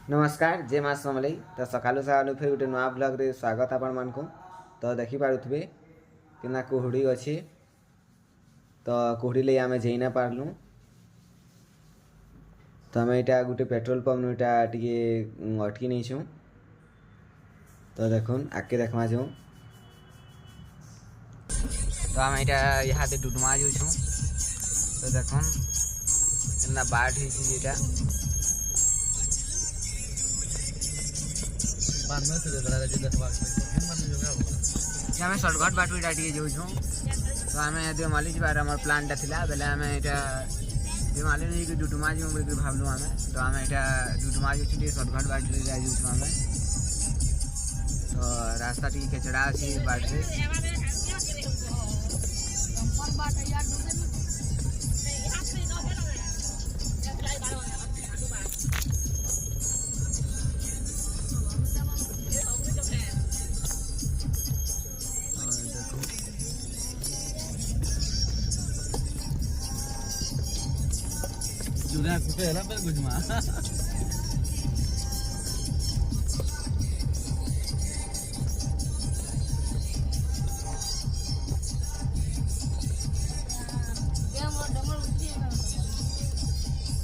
नमस्कार जय माँ समलई तो सकालू सकालू फिर गोटे नुआ ब्लॉग रे स्वागत आपण मान को तो देखि पारुथबे कि कुहुड़ी अच्छी तो कुहुड़ी ले आमे जाई ना पारलु तो आम यहाँ गोटे पेट्रोल पंप यहाँ टे अटकी नहीं छूँ तो देखुन आगे देखमा जाऊँ तो आम यहाँ डुडुमा जो छूँ तो देखुन कितना बाढ़ होता आम सर्टकट बाट टे जाऊँ तो आम देवमाली जबार आम प्लानटा था बेले आम यहाँ देवमाली नहीं डुडुमा जो बोल भावलु आम तो आम यहाँ डुडुमा जो सर्टकट बाट जाऊँ आम तो रास्ता टी केचड़ा अच्छी बाट Sudah aku kira apa gue cuma.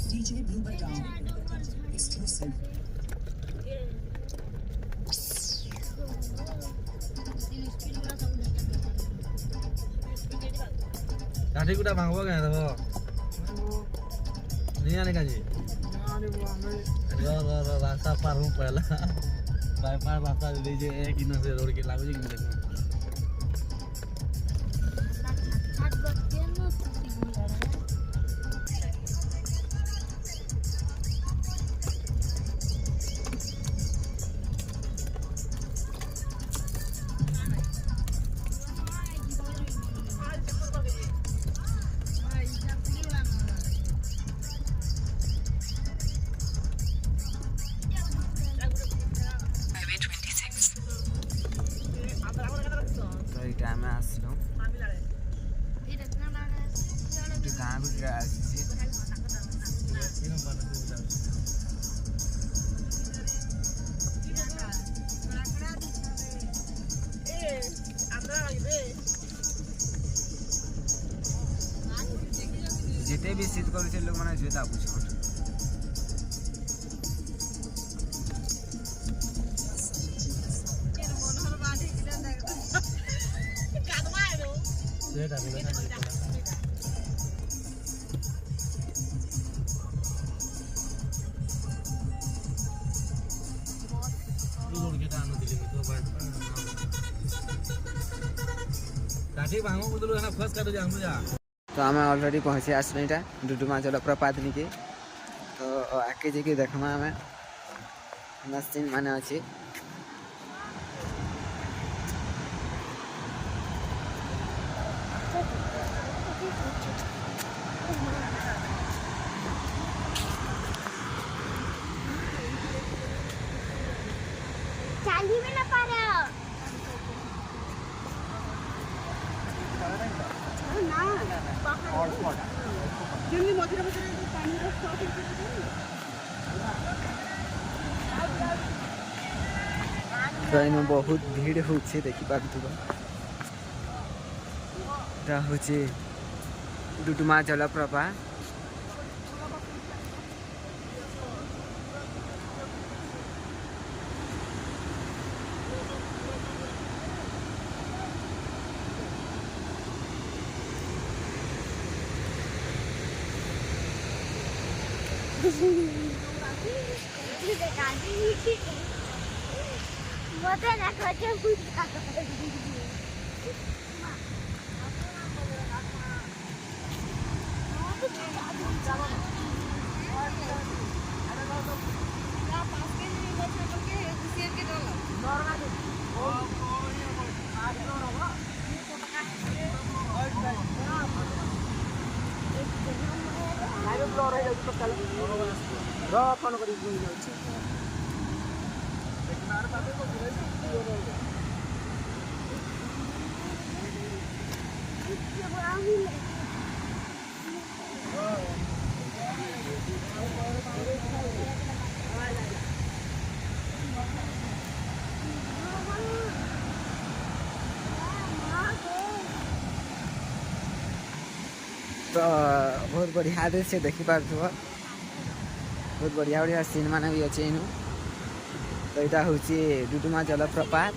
DJ Blue Background exclusive. Tadi udah manggung kan ya, Bo? नहीं आने का जी रास्ता पार हूँ पहला बाईपास रास्ता लीजिए एक ही से रोड के लागू जी देखो टाइम आसलु गाँ भी आसी जिते भी शीत कर लोक मैंने जोता पूछ तो आम अलरेडी पहुँची आसलु यहाँ डुडुमा जलप्रपात निके तो आगे जाकि देखमा आम मशीन मान अच्छी तो इन बहुत भीड़ हो देखिपार हूँ डुडुमा जलप्रपात फोन कर तो बहुत बढ़िया दृश्य देखिपार बहुत बढ़िया बढ़िया सीन मान भी अच्छे इनू तो यहाँ हूँ डुडुमा जलप्रपात